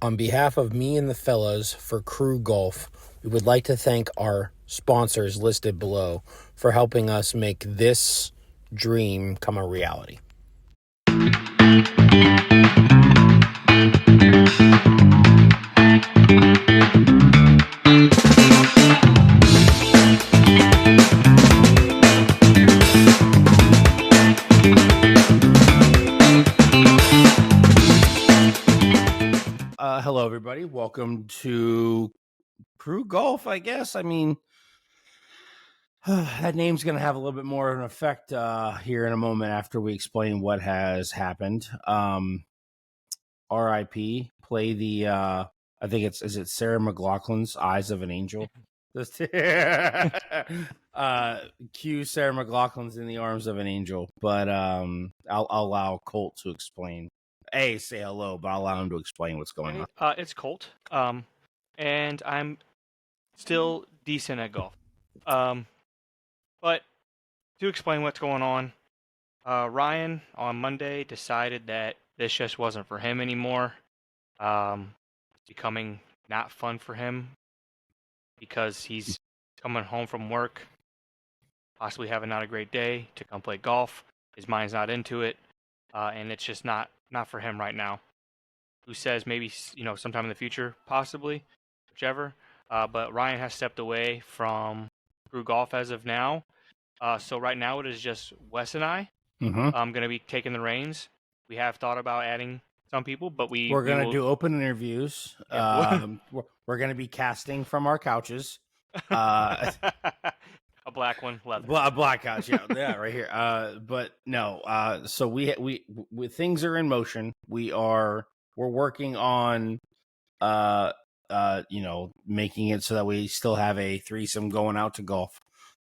On behalf of me and the fellas for Crew Golf, we would like to thank our sponsors listed below for helping us make this dream come a reality. Hello, everybody. Welcome to Crew Golf, I guess. I mean, that name's going to have a little bit more of an effect here in a moment after we explain what has happened. RIP, play the, I think is it Sarah McLachlan's Eyes of an Angel? Cue Sarah McLachlan's In the Arms of an Angel, but I'll allow Colt to explain. Say hello, but I'll allow him to explain what's going on. It's Colt, and I'm still decent at golf. But to explain what's going on, Ryan on Monday decided that this just wasn't for him anymore. It's becoming not fun for him because he's coming home from work, possibly having not a great day, to come play golf. His mind's not into it, and it's just not for him right now. Who says maybe, sometime in the future, possibly, whichever. But Ryan has stepped away from Crew Golf as of now. So right now it is just Wes and I. I'm going to be taking the reins. We have thought about adding some people, but we're going to do open interviews. We're going to be casting from our couches. A black one, leather. A black couch, yeah, right here. But no, so we things are in motion. We're working on, making it so that we still have a threesome going out to golf.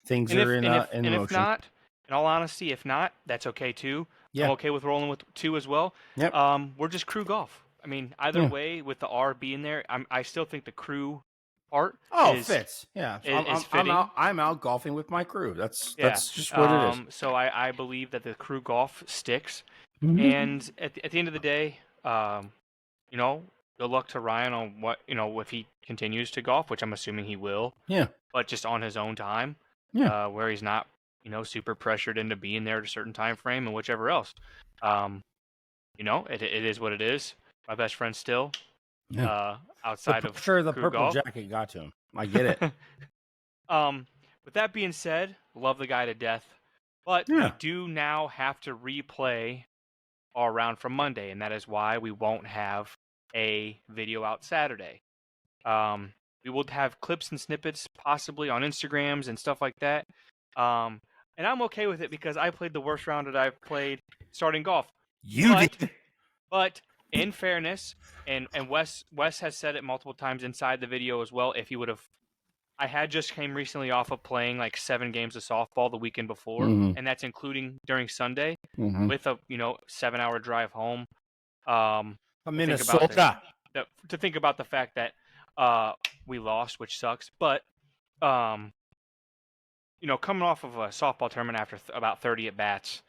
Things are in motion. If not, in all honesty, if not, that's okay too. Yeah. I'm okay with rolling with two as well. Yep. We're just Crew Golf. I mean, either way, with the R being there, I still think the crew part fits. Yeah. Is fitting. I'm out golfing with my crew. That's just what it is. So I believe that the Crew Golf sticks. Mm-hmm. And at the end of the day, good luck to Ryan on what, if he continues to golf, which I'm assuming he will. Yeah. But just on his own time. Yeah. Where he's not, super pressured into being there at a certain time frame and whichever else. It is what it is. My best friend still. Yeah. Outside of sure the Crew purple golf. Jacket got to him. I get it. With that being said, love the guy to death. But we do now have to replay our round from Monday, and that is why we won't have a video out Saturday. We will have clips and snippets possibly on Instagrams and stuff like that. And I'm okay with it because I played the worst round that I've played starting golf. But in fairness, and Wes has said it multiple times inside the video as well, if he would have, I had just came recently off of playing like 7 games of softball the weekend before, and that's including during Sunday with a 7-hour drive home. Minnesota. To think about the fact that we lost, which sucks, but coming off of a softball tournament after about 30 at bats,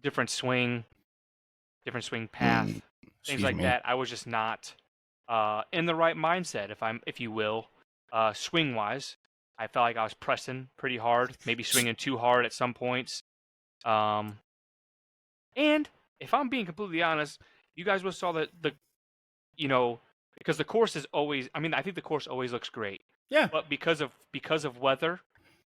different swing path, things like that. I was just not in the right mindset, if you will, swing wise. I felt like I was pressing pretty hard, maybe swinging too hard at some points. And if I'm being completely honest, you guys will saw that because the course is always, I think the course always looks great. Yeah. But because of weather,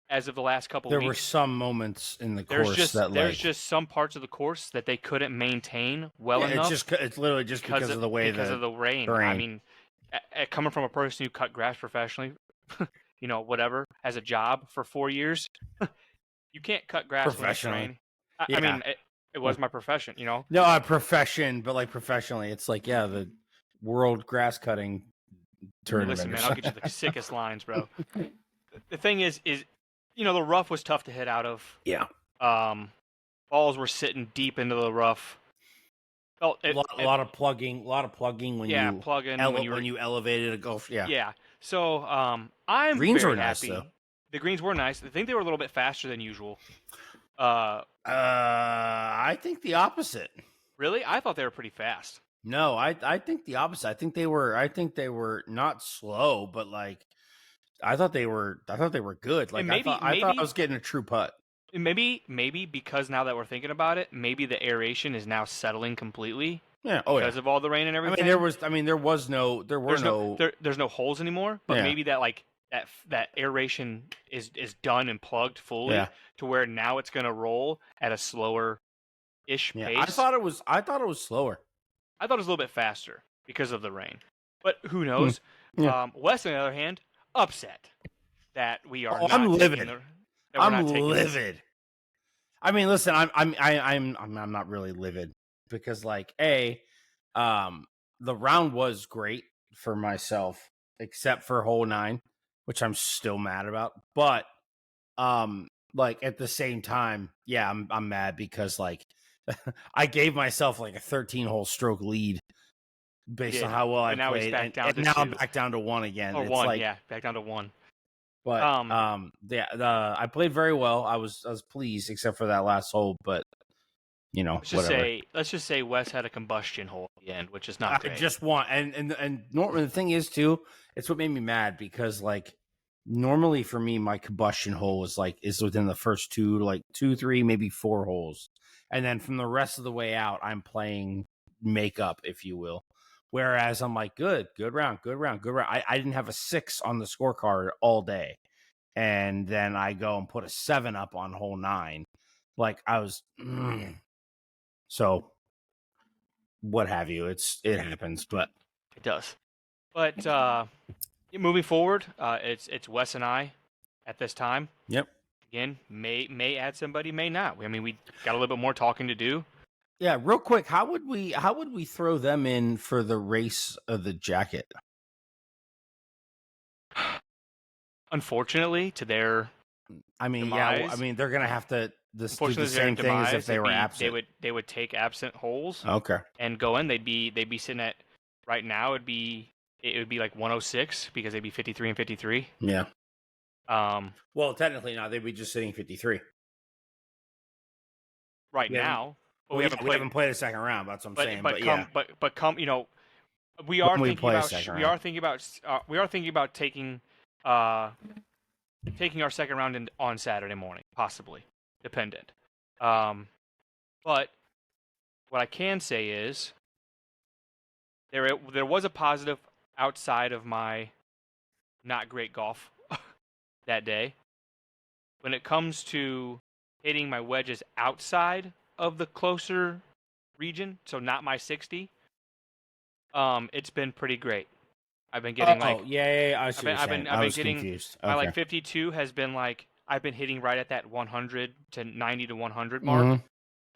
as of the last couple there weeks, were some moments in the course there's just some parts of the course that they couldn't maintain enough. It's literally just because of the way of the rain. I mean, coming from a person who cut grass professionally, whatever, as a job for 4 years, you can't cut grass when it's raining. I mean, it was my profession, No, a profession, but like professionally, it's like the world grass cutting tournament. Listen, man, I'll get you the sickest lines, bro. The thing is, the rough was tough to hit out of. Yeah. Balls were sitting deep into the rough. A lot of plugging when you elevated a golf. Yeah. Yeah. So I'm greens very were happy. Nice, though. The greens were nice. I think they were a little bit faster than usual. I think the opposite. Really? I thought they were pretty fast. No, I think the opposite. I think they were not slow, but like I thought they were good. Like And I thought I was getting a true putt. maybe because now that we're thinking about it, maybe the aeration is now settling completely Yeah. Oh yeah. because of all the rain and I everything. mean there were no There's no holes anymore, but yeah. maybe that like that aeration is done and plugged fully Yeah. to where now it's gonna roll at a slower ish Yeah. pace. I thought it was slower. I thought it was a little bit faster because of the rain, but who Hmm. knows? Yeah. Wes, on the other hand, upset that we are Oh, I'm not taking livid. the that we're I'm not taking this. livid. I mean, listen, I'm not really livid because like the round was great for myself except for hole 9, which I'm still mad about. But like at the same time, yeah, I'm mad because like I gave myself like a 13 hole stroke lead You based on did, how well I but now he's played, back down and to now I'm 2 back down to 1 again. or It's 1. like, Yeah, back down to 1. but Um, yeah, I played very well. I was pleased except for that last hole, but whatever. let's just say Wes had a combustion hole at the end, which is not I great. just want and normally the thing is too, it's what made me mad because like normally for me my combustion hole is within the first two, 3, maybe 4 holes. And then from the rest of the way out, I'm playing makeup, if you will. Whereas I'm like, good round, good round, good round. I didn't have a 6 on the scorecard all day. And then I go and put a 7 up on hole 9. Like I was so what have you. It happens, but It does. But moving forward, it's Wes and I at this time. yep. Again, may add somebody, may not. I mean, we got a little bit more talking to do. Yeah, real quick, how would we throw them in for the race of the jacket? Unfortunately, to their I mean, yeah, I demise, mean they're gonna have to do unfortunately the to their same thing as if demise, they were absent. they would take absent holes Okay. and go in. They'd be sitting at right now. It would be like 106 because they'd be 53 and 53. Yeah. Um, Well, technically not. They'd be just sitting 53. right We haven't, now, but well, we yeah, haven't we played. haven't played a second round. That's what I'm saying. But yeah, But come, you know, when we play a second we round. are thinking about we are thinking about uh taking our second round on Saturday morning, possibly, dependent. But what I can say is there was a positive outside of my not great golf that day. When it comes to hitting my wedges outside of the closer region, so not my 60, it's been pretty great. I've been getting Oh, like yeah, I see what you're saying. I've I been was getting confused. my Okay. like 52 has been like I've been hitting right at that 100 to 90 to 100 mark,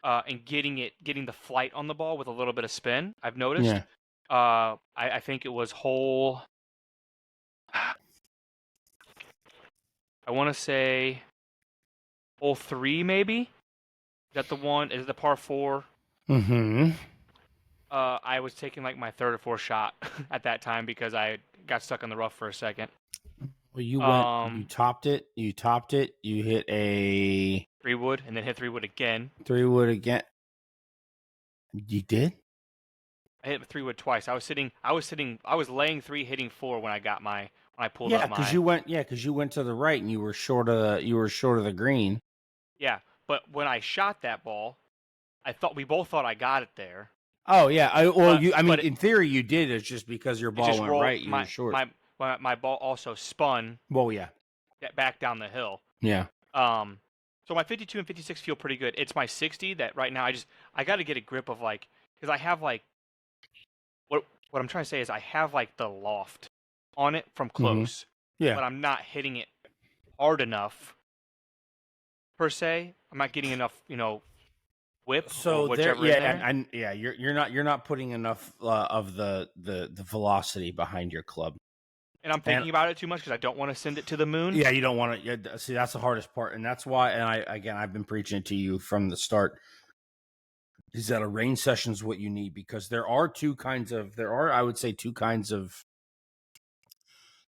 Mhm. and getting the flight on the ball with a little bit of spin. I've noticed. Yeah. I think it was hole. I want to say hole 3 maybe. Is that the one? Is it the par 4? Mhm. I was taking like my third or fourth shot at that time because I got stuck in the rough for a second. Well, you Um, topped it. You hit a 3-wood and then hit 3-wood again. 3-wood again. You did? I hit 3-wood twice. I was laying 3, hitting 4 when I pulled Yeah, up because my, you went to the right and you were short of the green. yeah. But when I shot that ball, we both thought I got it there, Oh yeah, I mean but in theory you did. It's just because your it ball just went rolled. right. You were short. My ball also spun Well, yeah, back down the hill. yeah. Um, so my 52 and 56 feel pretty good. It's my 60 that right now I got to get a grip of like because I have like what I'm trying to say is I have like the loft on it from Mm-hmm. close, Yeah. but I'm not hitting it hard enough per se. I'm not getting enough, whip or So there, whichever in yeah, there. and yeah, you're not putting enough of the velocity behind your club. And I'm And thinking about it too much because I don't want to send it to the moon. yeah, you don't want to. Yeah, see, that's the hardest part, and that's why. And I've been preaching it to you from the start. Is that a range session is what you need because I would say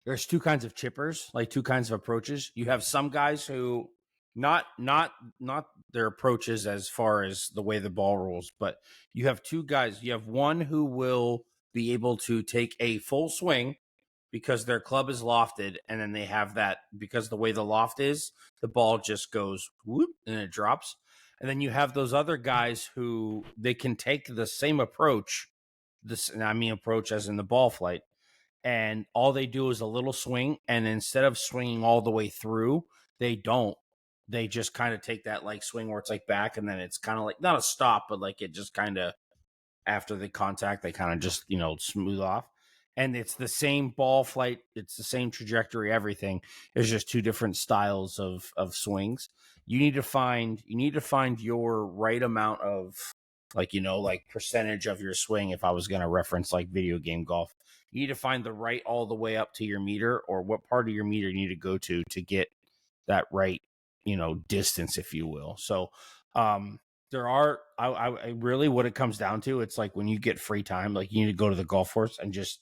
there's two kinds of chippers, like two kinds of approaches. You have some guys who not their approaches as far as the way the ball rolls, but you have two guys. You have one who will be able to take a full swing because their club is lofted, and then they have that because the way the loft is, the ball just goes whoop and it drops. And then you have those other guys who they can take the same approach, and I mean approach as in the ball flight, and all they do is a little swing, and instead of swinging all the way through, they don't. They just kind of take that like swing where it's like back, and then it's kind of like not a stop, but like it just kind of after the contact, they kind of just smooth off. And it's the same ball flight, it's the same trajectory, everything. It's just two different styles of swings. You need to find your right amount of like percentage of your swing. If I was going to reference like video game golf, you need to find the right all the way up to your meter, or what part of your meter you need to go to get that right distance, if you will. So there are I really, what it comes down to, it's like when you get free time, like you need to go to the golf course and just,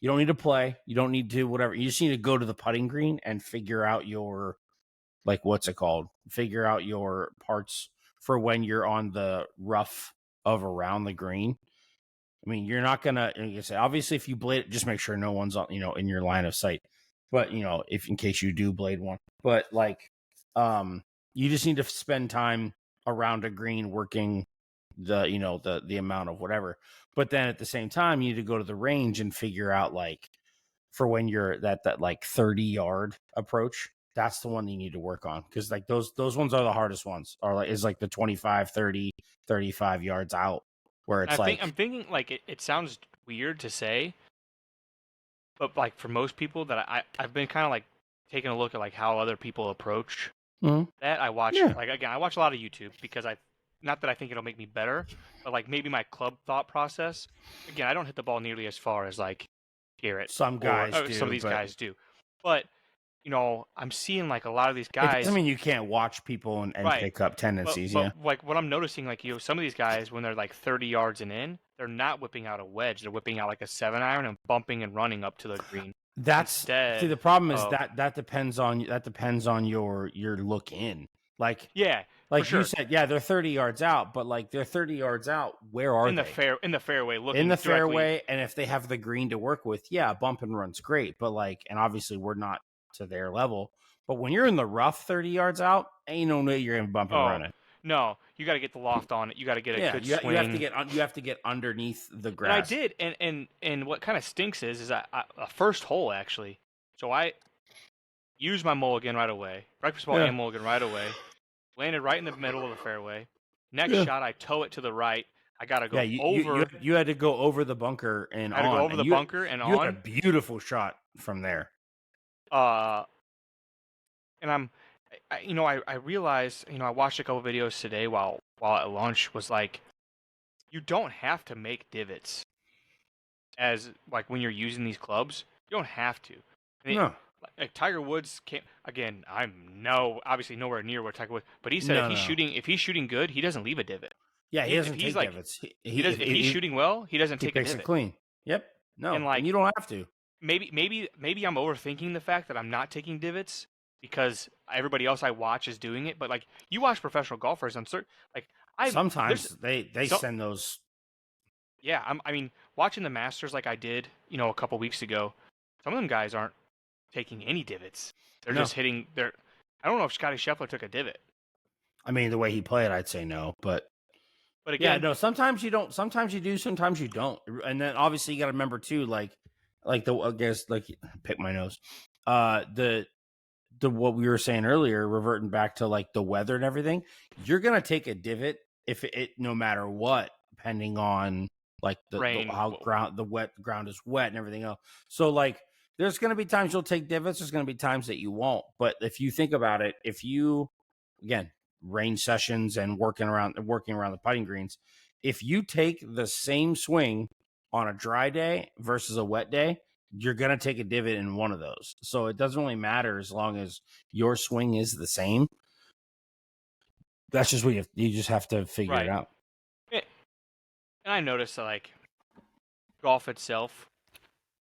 you don't need to play, you don't need to whatever, you just need to go to the putting green and figure out your, like, what's it called, figure out your parts for when you're on the rough of around the green. I mean, you're not gonna, like I say, obviously if you blade it, just make sure no one's on, in your line of sight, but if in case you do blade one, but like you just need to spend time around a green working the amount of whatever. But then at the same time, you need to go to the range and figure out, like, for when you're that like 30-yard approach, that's the one you need to work on, because like those ones are the hardest ones, are like is like the 25, 30, 35 yards out, where it's I'm like thinking like it sounds weird to say, but like for most people that I've been kind of like taking a look at like how other people approach that. I watch, yeah, like, again, I watch a lot of YouTube because not that I think it'll make me better, but like maybe my club thought process. Again, I don't hit the ball nearly as far as like Garrett some or guys some of do, these but guys do, but I'm seeing like a lot of these it doesn't guys. mean you can't watch people and Right. pick up tendencies. But Yeah, like what I'm noticing, like some of these guys, when they're like 30 yards and in, they're not whipping out a wedge. They're whipping out like a 7-iron and bumping and running up to the green that's see, the instead problem is of that depends on your look in, like yeah, for like you sure, said, yeah, they're 30 yards out, but like they're 30 yards out, where are they? in the fairway, In looking the directly. fairway, and if they have the green to work with, yeah, bump and run's great, but like, and obviously we're not to their level, but when you're in the rough 30 yards out, ain't no way you're gonna bump and run Oh it. no, you got to get the loft on it. You got to get a Yeah, good you have to swing. get underneath the And I grass. did, and what kind of stinks is a first hole actually. So I used my mulligan right away, breakfast ball Yeah, and mulligan right away. Landed right in the middle of the fairway. Next yeah, shot, I toe it to the right. I got to yeah. go over. You had to go over the bunker and I had to go on, over and the bunker and you had a on. beautiful shot from there. Uh, and I realized, I watched a couple videos today while at lunch. Was like, you don't have to make divots as like when you're using these clubs. You don't have to. And No, like Tiger Woods can't. Again, I'm obviously nowhere near where Tiger Woods. But he said no, no. if he's shooting good, he doesn't leave a divot. Yeah, he If doesn't he's take like divots. if he's shooting well, he doesn't He take a picks it divot. clean. Yep. And No, and like you don't have to. maybe I'm overthinking the fact that I'm not taking divots because everybody else I watch is doing it. But like you watch professional golfers, I'm certain like there's Sometimes they so send those. yeah. I mean, watching the Masters like I did, a couple weeks ago. Some of them guys aren't taking any divots. They're No, just hitting. I don't know if Scotty Scheffler took a divot, I mean, the way he played, I'd say no, but but yeah, again, no. Sometimes you don't. Sometimes you do. Sometimes you don't. And then obviously you got to remember too, like the I guess like pick my nose. The what we were saying earlier, reverting back to like the weather and everything, you're gonna take a divot if it no matter what, depending on like the rain. how ground the wet ground is wet and everything else. So like there's gonna be times you'll take divots, there's gonna be times that you won't. But if you think about it, if you again range sessions and working around the putting greens, if you take the same swing on a dry day versus a wet day, you're going to take a divot in one of those. So it doesn't really matter as long as your swing is the same. That's just what you just have to figure it Right. out. And I noticed that like golf itself.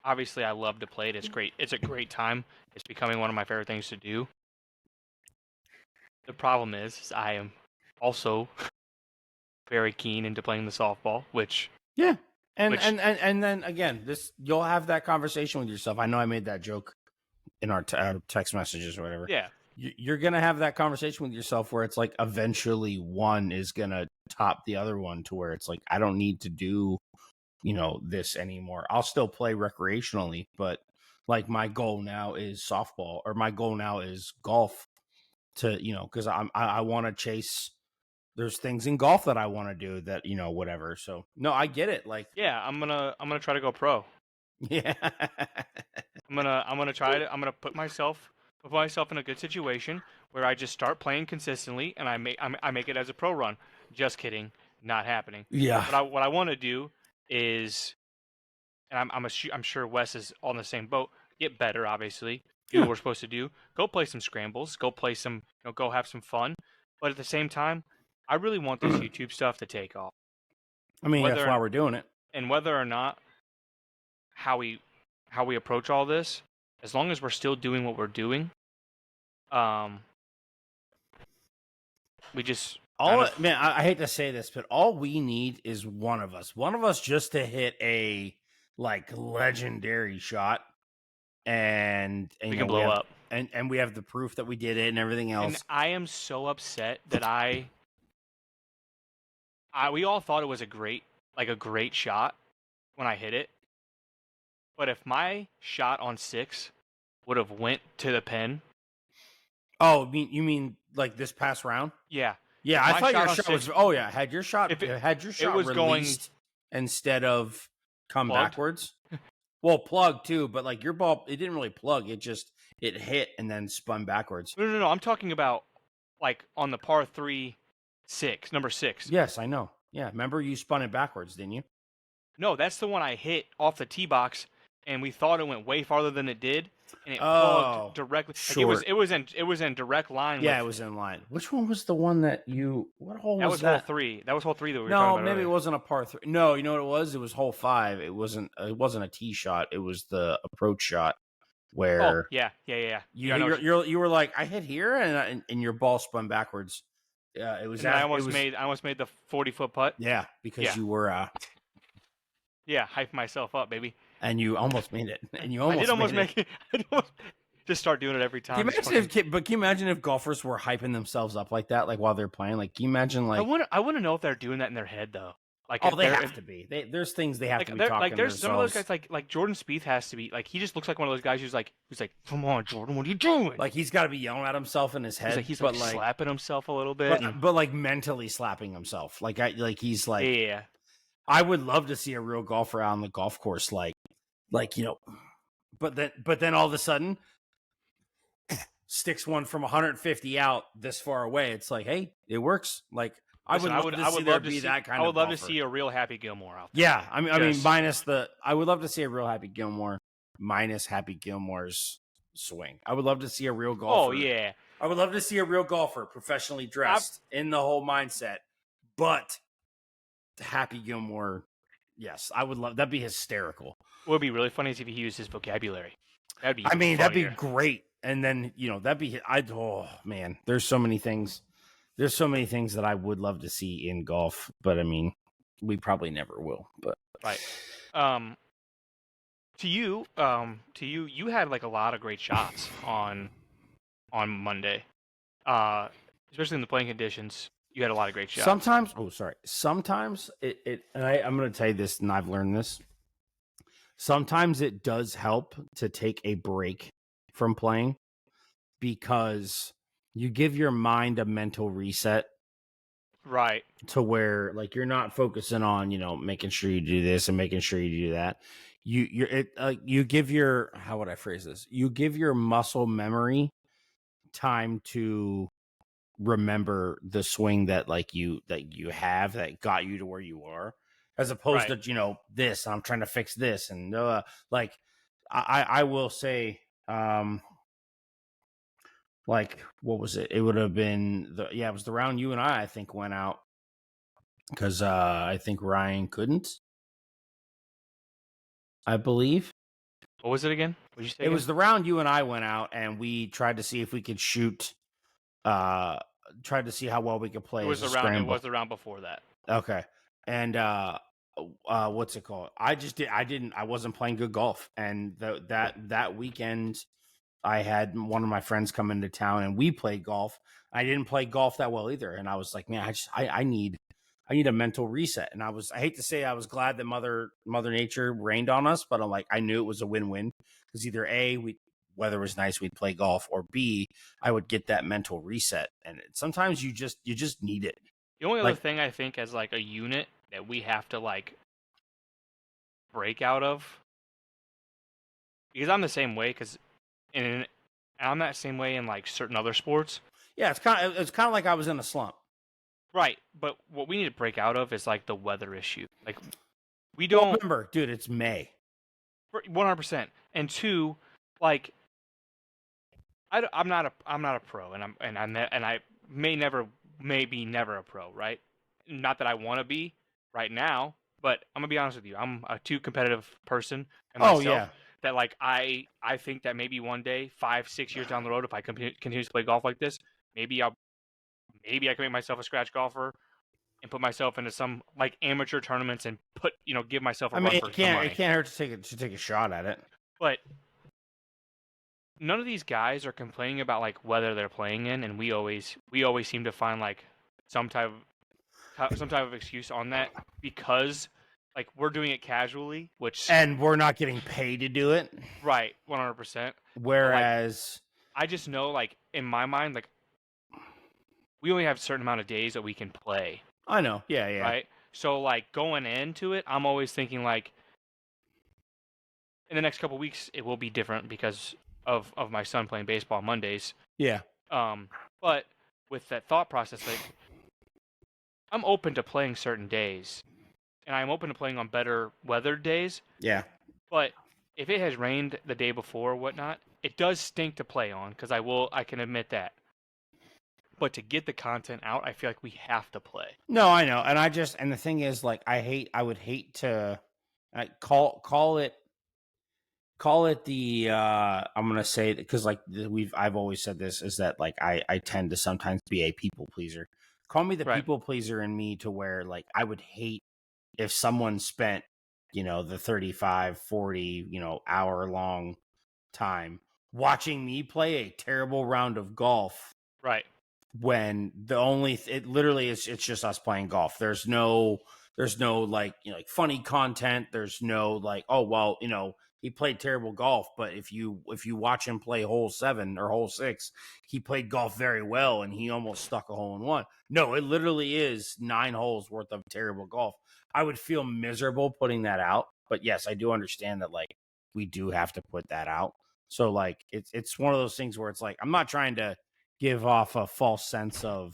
Obviously, I love to play it. It's great. It's a great time. It's becoming one of my favorite things to do. The problem is I am also very keen into playing the softball, which Yeah. And Which- and then again, you'll have that conversation with yourself. I know I made that joke in our text messages or whatever. yeah, You're gonna have that conversation with yourself where it's like eventually one is gonna top the other one to where it's like I don't need to do this anymore. I'll still play recreationally, but like my goal now is softball, or my goal now is golf. To because I want to chase. There's things in golf that I want to do that whatever. So no, I get it. Like yeah, I'm gonna try to go pro. yeah, I'm gonna try to I'm gonna put myself in a good situation where I just start playing consistently and I make it as a pro run. Just kidding, not happening. yeah. What I want to do is, and I'm sure Wes is on the same boat. Get better, obviously. Do Yeah. what we're supposed to do. Go play some scrambles. Go play some. Go have some fun. But at the same time, I really want this YouTube stuff to take off. I mean, that's Whether why we're doing it. and whether or not how we approach all this, as long as we're still doing what we're doing, we just Man, I hate to say this, but all we need is one of us just to hit a like legendary shot, and we can blow up. and we have the proof that we did it and everything else. And I am so upset that we all thought it was a great shot when I hit it. But if my shot on 6 would have went to the pin, Oh, you mean like this past round? yeah, Yeah, If I my thought your shot on shot was. 6 Oh yeah, had your shot if it- had your shot was going- released instead of come Plugged? backwards. Well, plug too, but like your ball, it didn't really plug. It hit and then spun backwards. no, I'm talking about like on the par 3 6, number 6. Yes, I know. Yeah, remember you spun it backwards, didn't you? No, that's the one I hit off the tee box, and we thought it went way farther than it did, and it plugged directly. Like it was in direct line. Yeah, with, it was in line. Which one was the one that you? What hole that was hole that? 3. That was hole 3 that we were No, talking about maybe earlier. it wasn't a par 3. No, you know what it was? It was hole 5. It wasn't. It wasn't a tee shot. It was the approach shot where. Oh yeah. You were like, I hit here, and your ball spun backwards. Yeah, it was. I almost made the 40-foot putt. Yeah, because Yeah. you were. Yeah, hype myself up, baby. And you almost made it. And you I did almost made make it. Just start doing it every time. Can you imagine if golfers were hyping themselves up like that, like while they're playing? Like, can you imagine, like, I want to know if they're doing that in their head though. Like, oh, they have to be. There's things they have to be talking. Like, there's to some of those themselves. guys like Jordan Spieth has to be like, he just looks like one of those guys who's like, come on, Jordan, what are you doing? Like he's got to be yelling at himself in his head. He's like slapping himself a little bit, but like mentally slapping himself. He's like, yeah. I would love to see a real golfer out on the golf course, like but then all of a sudden sticks one from 150 out this far away. It's like, hey, it works. Like I would love to see that kind of. I would love to golfer. see a real Happy Gilmore out there. Yeah, I mean, minus I would love to see a real Happy Gilmore minus Happy Gilmore's swing. I would love to see a real golfer. Oh yeah, I would love to see a real golfer, professionally dressed, in the whole mindset. But Happy Gilmore, yes, I would love. That'd be hysterical. What would be really funny is if he used his vocabulary. That'd be. That'd be great. And then that'd be. Oh man, there's so many things. There's so many things that I would love to see in golf, but I mean, we probably never will. But right. To you, you had like a lot of great shots on Monday, especially in the playing conditions. You had a lot of great shots. Sometimes it and I'm going to tell you this, and I've learned this. Sometimes it does help to take a break from playing because you give your mind a mental reset. Right. To where like you're not focusing on, making sure you do this and making sure you do that. You give your, how would I phrase this? You give your muscle memory time to remember the swing that you have that got you to where you are, as opposed to this I'm trying to fix this, and like I will say like what was it would have been it was the round you and I think went out because I think Ryan couldn't, I believe. What was it again? What did you say? It was the round you and I went out and we tried to see if we could shoot tried to see how well we could play It as was a the round. It scramble. was the round before that. Okay. And what's it called? I wasn't playing good golf. And that weekend I had one of my friends come into town and we played golf. I didn't play golf that well either. And I was like, man, I need a mental reset. And I hate to say I was glad that Mother Nature rained on us, but I'm like, I knew it was a win-win because either A, weather was nice, we'd play golf, or B, I would get that mental reset. And sometimes you just need it. The only other Like, thing I think as like a unit that we have to like break out of, because I'm the same way, and I'm that same way in like certain other sports. yeah, it's kind of like I was in a slump. Right, but what we need to break out of is like the weather issue. Like we Well, don't remember, dude, it's May. 100%. And two, like I'm not a pro, and I may be never a pro, right? Not that I want to be right now, but I'm gonna be honest with you. I'm a too competitive person and Oh myself yeah. that like I think that maybe one day, 5-6 years down the road, if I continue to play golf like this, maybe I can make myself a scratch golfer and put myself into some like amateur tournaments and give myself a I mean, run it for some money. can't hurt to take a shot at it. But none of these guys are complaining about like whether they're playing in, and we always seem to find like some type of excuse on that because like we're doing it casually, which And we're not getting paid to do it. right, 100%. Whereas, I just know like in my mind like we only have a certain amount of days that we can play, I know, yeah. right? So like going into it, I'm always thinking like in the next couple weeks it will be different because of my son playing baseball Mondays. Yeah. But with that thought process, like I'm open to playing certain days, and I'm open to playing on better weather days. Yeah. But if it has rained the day before or whatnot, it does stink to play on because I can admit that. But to get the content out, I feel like we have to play. No, I know. And the thing is, like, I would hate to call it the I'm gonna say, because like I've always said this, is that like I tend to sometimes be a people pleaser. Call me the Right. people pleaser in me, to where like I would hate if someone spent the 35-40 hour long time watching me play a terrible round of golf, Right. when it literally is, it's just us playing golf. There's no like like funny content. There's no like, oh well, he played terrible golf, but if you watch him play hole 7 or hole 6, he played golf very well and he almost stuck a hole in one. No, it literally is 9 holes worth of terrible golf. I would feel miserable putting that out, but yes, I do understand that like we do have to put that out. So like it's one of those things where it's like, I'm not trying to give off a false sense of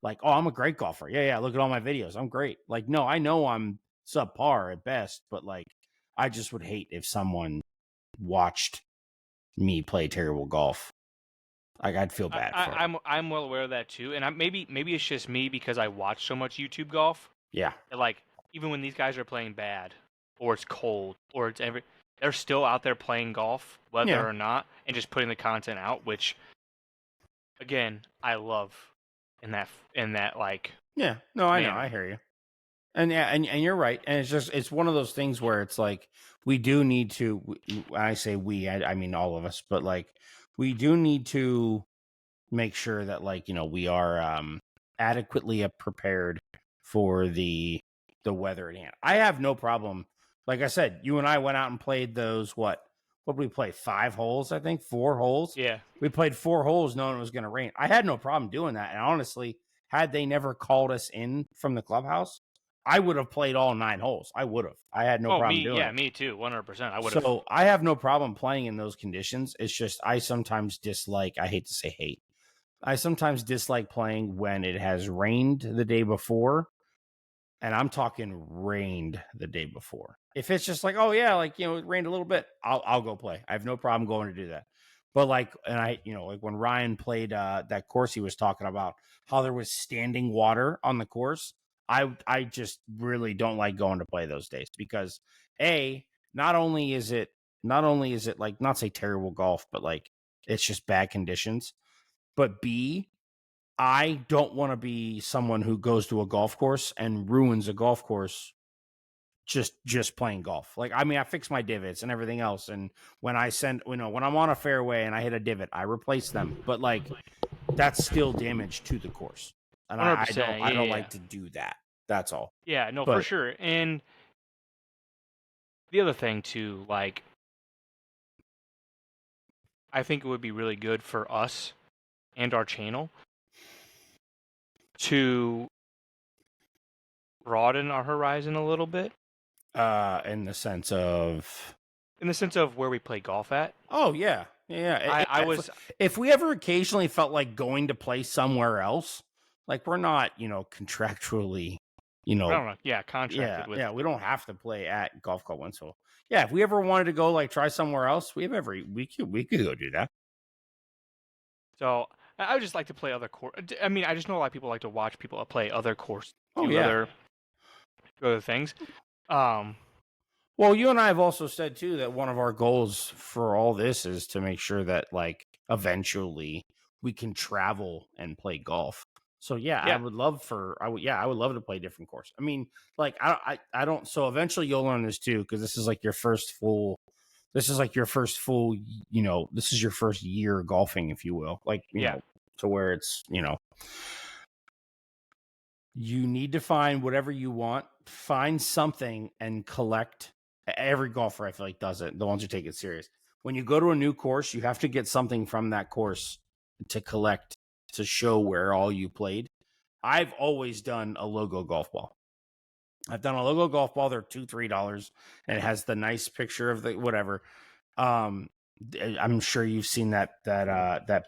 like, oh, I'm a great golfer. Yeah, look at all my videos. I'm great. Like, no, I know I'm subpar at best, but like I just would hate if someone watched me play terrible golf. Like, I'd feel bad for it. I'm well aware of that too, and maybe it's just me because I watch so much YouTube golf. Yeah. That, like even when these guys are playing bad, or it's cold, or they're still out there playing golf, whether or not, and just putting the content out, which again I love in that like Yeah. No, I know. manner. I hear you. And yeah, and you're right. And it's one of those things where it's like we do need to. When I say we, I mean all of us, but like we do need to make sure that like we are adequately prepared for the weather at hand. I have no problem. Like I said, you and I went out and played those what did we play? 5 holes, I think, 4 holes. Yeah. We played 4 holes knowing it was going to rain. I had no problem doing that. And honestly, had they never called us in from the clubhouse, I would have played all 9 holes. I would have. I had no problem doing it. Me too, 100%. I would have. So I have no problem playing in those conditions. It's just I sometimes dislike. I hate to say hate. I sometimes dislike playing when it has rained the day before, and I'm talking rained the day before. If it's just like, oh yeah, like it rained a little bit, I'll go play. I have no problem going to do that. But like, and I, like when Ryan played that course he was talking about, how there was standing water on the course. I just really don't like going to play those days because not only is it like, not say terrible golf, but like it's just bad conditions. But B, I don't want to be someone who goes to a golf course and ruins a golf course just playing golf. Like, I mean, I fix my divots and everything else, and when when I'm on a fairway and I hit a divot, I replace them. But like, that's still damage to the course, and 100%. I don't Yeah. like to do that. That's all. Yeah, no, for But sure. And the other thing too, like, I think it would be really good for us and our channel to broaden our horizon a little bit, in the sense of, in the sense of where we play golf at. oh yeah, yeah. If we ever occasionally felt like going to play somewhere else, like we're not, contractually, I don't know, yeah, contracted with. yeah, we don't have to play at Golf Club of Wentzville. Yeah, if we ever wanted to go like try somewhere else, we could go do that. So I would just like to play other course. I mean, I just know a lot of people like to watch people play other course, Oh do yeah. other things. Well, you and I have also said too that one of our goals for all this is to make sure that like eventually we can travel and play golf. So yeah, Yeah. I would love to play different course. I mean, like I don't. So eventually you'll learn this too, because this is like your first full. This is like your first full. This is your first year golfing, if you will. Like know, to where it's you need to find whatever you want, find something, and collect. Every golfer, I feel like, does it. The ones who take it serious. When you go to a new course, you have to get something from that course to collect to show where all you played. I've always done a logo golf ball. I've done a logo golf ball. They're $2-3, and it has the nice picture of the whatever. I'm sure you've seen that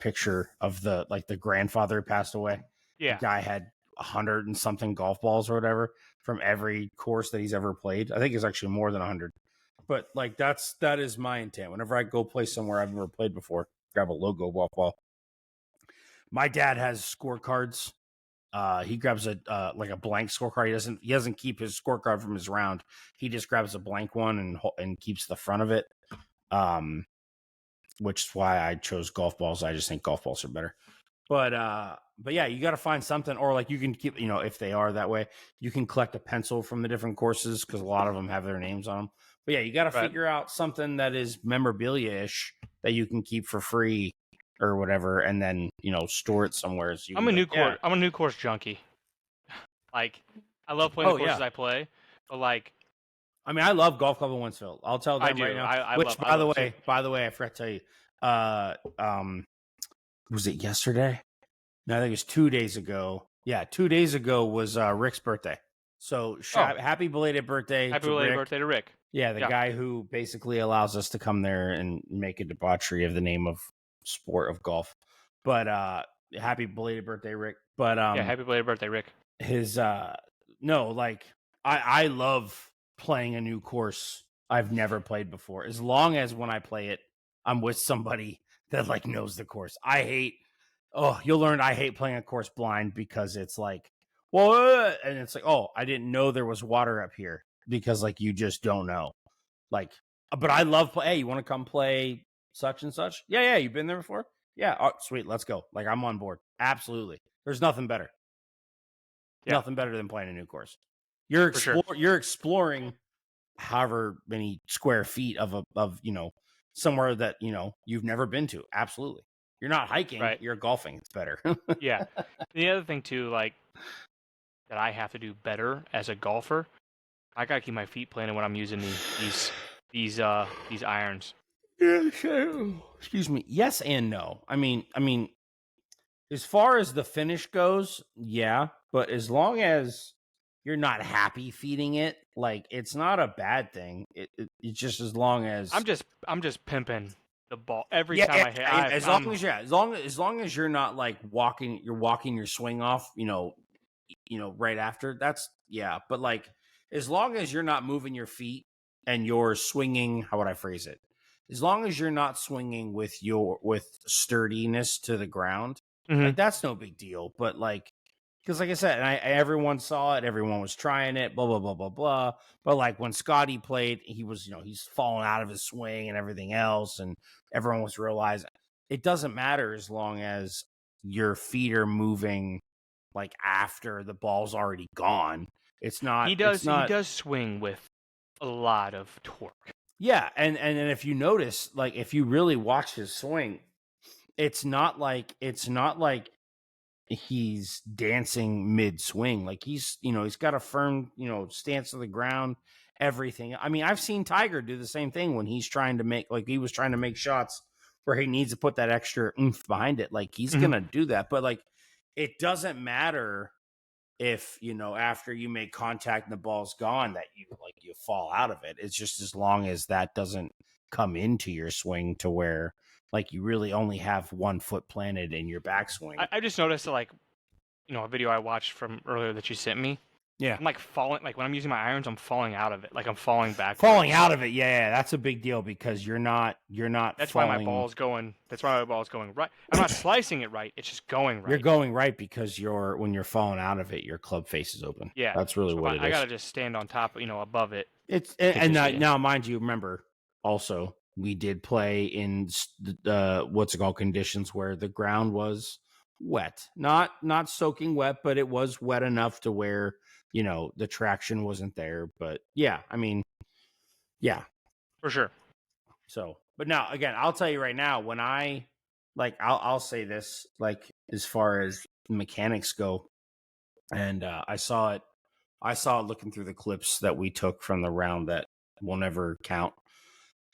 picture of the grandfather who passed away. Yeah. The guy had 100 and something golf balls or whatever from every course that he's ever played. I think it's actually more than 100. But like that is my intent. Whenever I go play somewhere I've never played before, grab a logo golf ball. My dad has scorecards. He grabs a blank scorecard. He doesn't keep his scorecard from his round. He just grabs a blank one and keeps the front of it. Which is why I chose golf balls. I just think golf balls are better. But yeah, you got to find something, or like you can keep, if they are that way, you can collect a pencil from the different courses because a lot of them have their names on them. But yeah, you got to figure out something that is memorabilia-ish that you can keep for free or whatever, and then store it somewhere. So I'm a new course junkie. Like, I love playing the courses I play, but like, I mean, I love Golf Club of Wentzville. I'll tell them right now. By the way, I forgot to tell you. Was it yesterday? No, I think it was 2 days ago. Yeah, 2 days ago was Rick's birthday. So happy belated birthday! Happy belated birthday to Rick. Yeah, the guy who basically allows us to come there and make a debauchery of the name of sport of golf. But happy belated birthday, Rick. But happy belated birthday, Rick. His no, like I love playing a new course I've never played before. As long as when I play it, I'm with somebody that like knows the course. You'll learn I hate playing a course blind because it's like, and it's like, oh, I didn't know there was water up here because like you just don't know. Like, but I love play. Hey, you want to come play such and such? Yeah, you've been there before. Yeah, oh, sweet, let's go. Like I'm on board. Absolutely. There's nothing better. Yeah. Nothing better than playing a new course. You're exploring however many square feet of somewhere that you've never been to. Absolutely. You're not hiking, you're golfing. It's better. Yeah. The other thing too, like, that I have to do better as a golfer, I gotta keep my feet planted when I'm using these irons. Yeah, excuse me. Yes and no. I mean, as far as the finish goes, yeah, but as long as you're not happy feeding it, like it's not a bad thing. It's just as long as I'm just pimping the ball every time I hit. As long as you're not like walking your swing off, right after. That's but like as long as you're not moving your feet and you're swinging, how would I phrase it? As long as you're not swinging with sturdiness to the ground, like that's no big deal. But like, because like I said, and everyone saw it, everyone was trying it, blah blah blah blah blah. But like when Scotty played, he was he's falling out of his swing and everything else, and everyone was realizing it doesn't matter as long as your feet are moving like after the ball's already gone. It's not. He does swing with a lot of torque. Yeah, and if you notice, like if you really watch his swing, it's not like he's dancing mid swing. Like he's got a firm stance to the ground, everything. I mean, I've seen Tiger do the same thing when he's trying to make shots where he needs to put that extra oomph behind it. Like he's gonna do that, but like it doesn't matter if after you make contact and the ball's gone that you fall out of it. It's just as long as that doesn't come into your swing to where like you really only have 1 foot planted in your backswing. I just noticed that, like, a video I watched from earlier that you sent me. Yeah, I'm like falling, like when I'm using my irons, I'm falling out of it. Like I'm falling backwards. Falling out of it, yeah, that's a big deal because you're not. That's falling. why my ball's going. That's why my ball's going right. I'm not slicing it right. It's just going right. You're going right because when you're falling out of it, your club face is open. Yeah, that's really what it is. I gotta just stand on top, above it. It's and now, mind you, remember also we did play in what's it called, conditions where the ground was wet, not soaking wet, but it was wet enough to where the traction wasn't there. But yeah, I mean, yeah, for sure. So, but now again, I'll tell you right now, when I'll say this, like as far as mechanics go, and I saw it looking through the clips that we took from the round that will never count.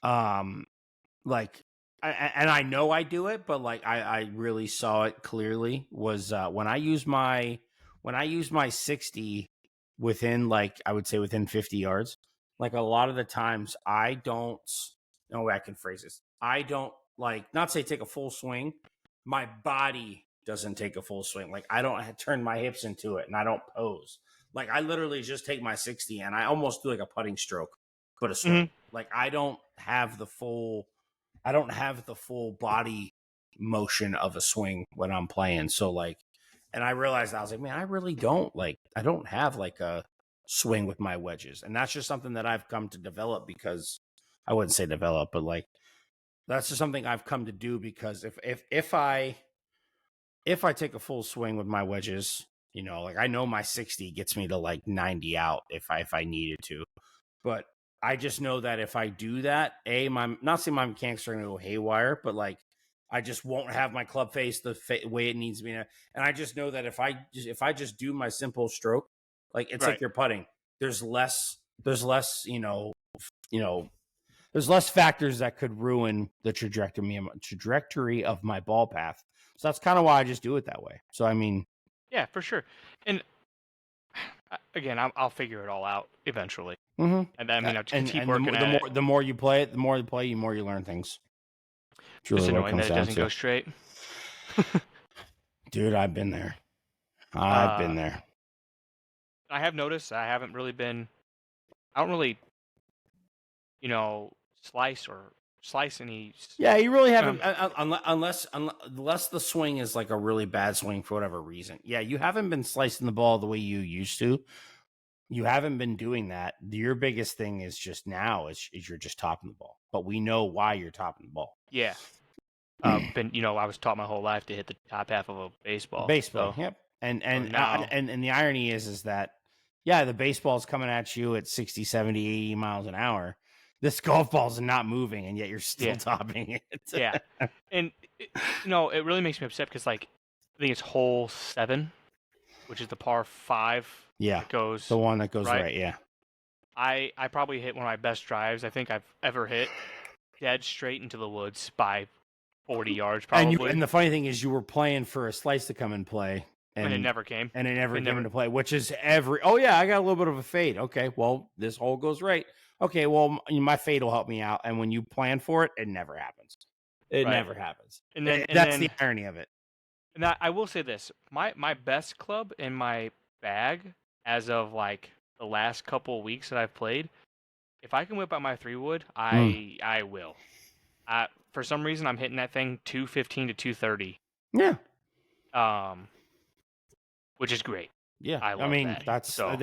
Like, I know I do it, but like I really saw it clearly was when I use my 60 within, like, I would say within 50 yards. Like a lot of the times I don't. No way I can phrase this. I don't not say take a full swing. My body doesn't take a full swing. Like I don't turn my hips into it, and I don't pose. Like I literally just take my 60 and I almost do like a putting stroke, but a swing. Like I don't have the full body motion of a swing when I'm playing. So like, and I realized I was like, man, I really don't I don't have like a swing with my wedges, and that's just something that I've come to develop because. I wouldn't say develop, but like that's just something I've come to do because if I take a full swing with my wedges, like I know my 60 gets me to like 90 out if I needed to, but I just know that if I do that, not saying my mechanics are going to go haywire, but like I just won't have my club face the way it needs to be, and I just know that if I just do my simple stroke, like it's like you're putting. There's less. There's less factors that could ruin the trajectory of my ball path. So that's kind of why I just do it that way. So, I mean. Yeah, for sure. And again, I'll figure it all out eventually. Mm-hmm. And I mean, I'll just keep working at it. The more you play it, the more you learn things. It's really just annoying that it doesn't go straight. Dude, I've been there. I've been there. I have noticed I haven't really been. I don't really, slice any. Yeah, you really haven't, unless the swing is like a really bad swing for whatever reason. Yeah, you haven't been slicing the ball the way you used to. You haven't been doing that. Your biggest thing is just now is you're just topping the ball. But we know why you're topping the ball. Yeah. I was taught my whole life to hit the top half of a baseball. So. Yep. And the irony is that, yeah, the baseball's coming at you at 60, 70, 80 miles an hour. This golf ball's not moving, and yet you're still topping it. Yeah. And, it really makes me upset because, like, I think it's hole 7, which is the par 5. Yeah. That goes, the one that goes right, yeah. I probably hit one of my best drives I think I've ever hit, dead straight into the woods by 40 yards probably. And the funny thing is you were playing for a slice to come and play. And it never came. And it never came into play, which is I got a little bit of a fade. Okay, well, this hole goes right. Okay, well, my fade will help me out. And when you plan for it, it never happens. It never happens. And that's the irony of it. And I will say this. My best club in my bag as of, like, the last couple of weeks that I've played, if I can whip out my 3-wood, I will. For some reason, I'm hitting that thing 215 to 230. Yeah. Which is great. Yeah, I mean that's a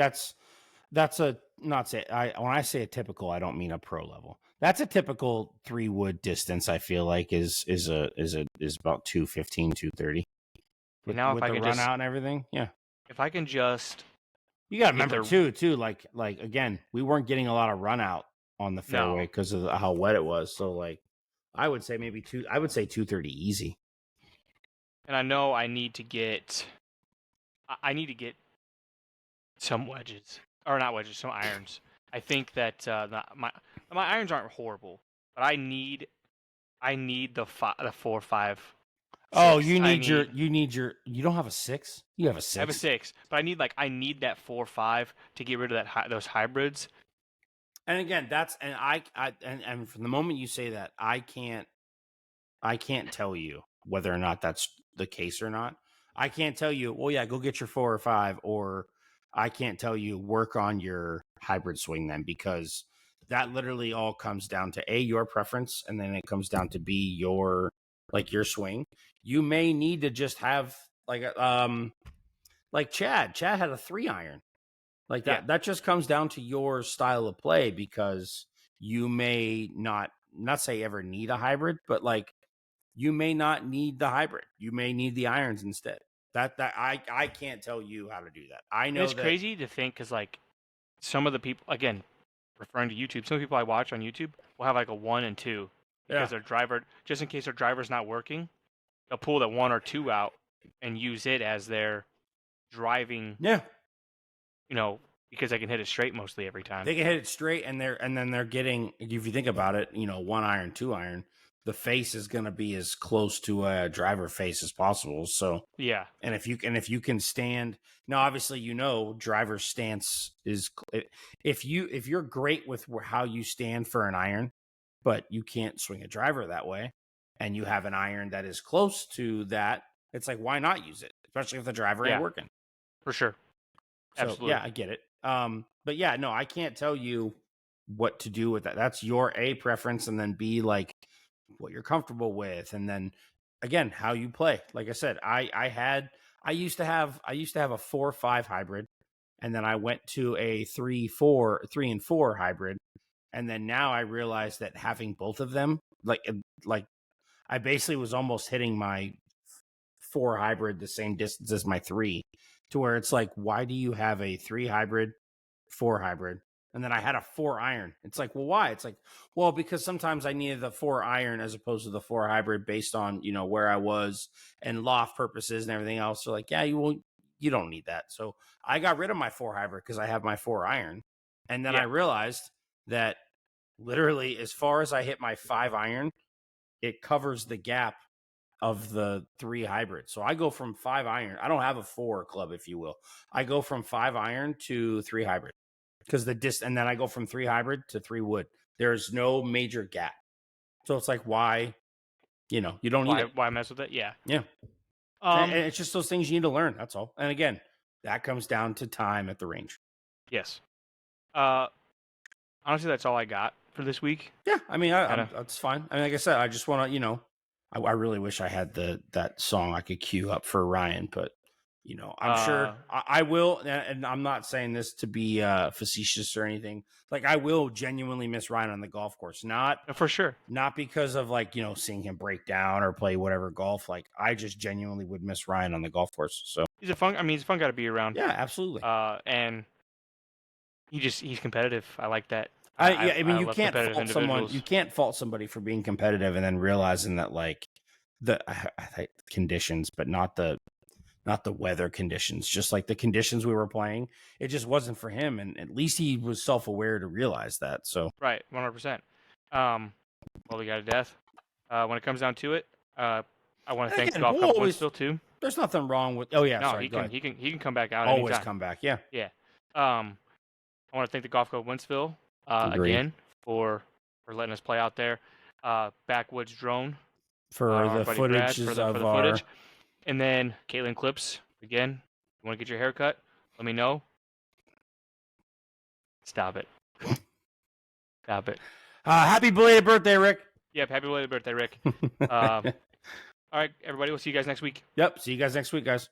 not say when I say a typical, I don't mean a pro level. That's a typical 3-wood distance. I feel like is about 215, 230. And now if with I the can run just, out and everything. Yeah. if I can just You got to get remember too, like again, we weren't getting a lot of run out on the fairway No. because of how wet it was. So like, I would say maybe I would say 230 easy. And I know I need to get some wedges, or not wedges, some irons. I think that my irons aren't horrible, but I need the 4, 5, Oh, 6. you don't have a 6? You have a 6. I have a 6, but I need that 4, 5 to get rid of those hybrids. And again, and from the moment you say that, I can't tell you whether or not that's the case or not. I can't tell you, well, yeah, go get your 4 or 5, or I can't tell you work on your hybrid swing then, because that literally all comes down to your preference, and then it comes down to your swing. You may need to just have like Chad had a 3 iron. Like that just comes down to your style of play, because you may not say ever need a hybrid, but like you may not need the hybrid. You may need the irons instead. That I can't tell you how to do that. I know it's crazy to think, because like some of the people, again, referring to YouTube, some people I watch on YouTube will have like a 1 and 2 because their driver, just in case their driver's not working, they'll pull that 1 or 2 out and use it as their driving. Yeah. Because they can hit it straight mostly every time. They can hit it straight, and then they're getting, if you think about it, 1 iron, 2 iron, the face is going to be as close to a driver face as possible. So yeah, and if you can stand, now obviously driver's stance is, if you're great with how you stand for an iron, but you can't swing a driver that way, and you have an iron that is close to that, it's like, why not use it, especially if the driver ain't working. For sure. So, absolutely. yeah, I get it. But yeah, no, I can't tell you what to do with that. That's your A, preference, and then B, like what you're comfortable with, and then again, how you play. Like I said, I used to have a 4-5 hybrid, and then I went to a 3-4 hybrid, and then now I realized that having both of them, like I basically was almost hitting my 4 hybrid the same distance as my 3, to where it's like, why do you have a 3 hybrid, 4 hybrid, and then I had a 4 iron? It's like, well, why? It's like, well, because sometimes I needed the 4 iron as opposed to the 4 hybrid based on where I was and loft purposes and everything else. So like, yeah, you don't need that. So I got rid of my 4 hybrid because I have my 4 iron, and then I realized that literally, as far as I hit my 5 iron, it covers the gap of the 3 hybrid. So I go from 5 iron. I don't have a 4 club, if you will. I go from 5 iron to 3 hybrid, because and then I go from 3 hybrid to 3 wood. There's no major gap. So it's like, why, you don't need it. Why mess with it? Yeah. Yeah. And it's just those things you need to learn. That's all. And again, that comes down to time at the range. Yes. Honestly, that's all I got for this week. Yeah. I mean, that's fine. I mean, like I said, I just want to, I really wish I had that song I could cue up for Ryan, but I'm sure I will. And I'm not saying this to be facetious or anything. Like, I will genuinely miss Ryan on the golf course. Not for sure. Not because of seeing him break down or play whatever golf. Like, I just genuinely would miss Ryan on the golf course. So he's a fun guy to be around. Yeah, absolutely. And he's competitive. I like that. I mean, you can't fault someone. You can't fault somebody for being competitive and then realizing that the conditions, but not the weather conditions, just like the conditions we were playing, it just wasn't for him. And at least he was self-aware to realize that. So right, 100%. Well, we got a death. When it comes down to it, I want to thank the Golf Club of Wentzville too. There's nothing wrong with. Oh yeah, no, sorry, he can come back out. Always anytime. come back. Yeah. Yeah. I want to thank the Golf Club of Wentzville again for letting us play out there. Backwoods Drone for the footage for the footage. And then Caitlin Clips, again, you want to get your hair cut? Let me know. Stop it. Stop it. Happy belated birthday, Rick. Yep, happy belated birthday, Rick. All right, everybody, we'll see you guys next week. Yep, see you guys next week, guys.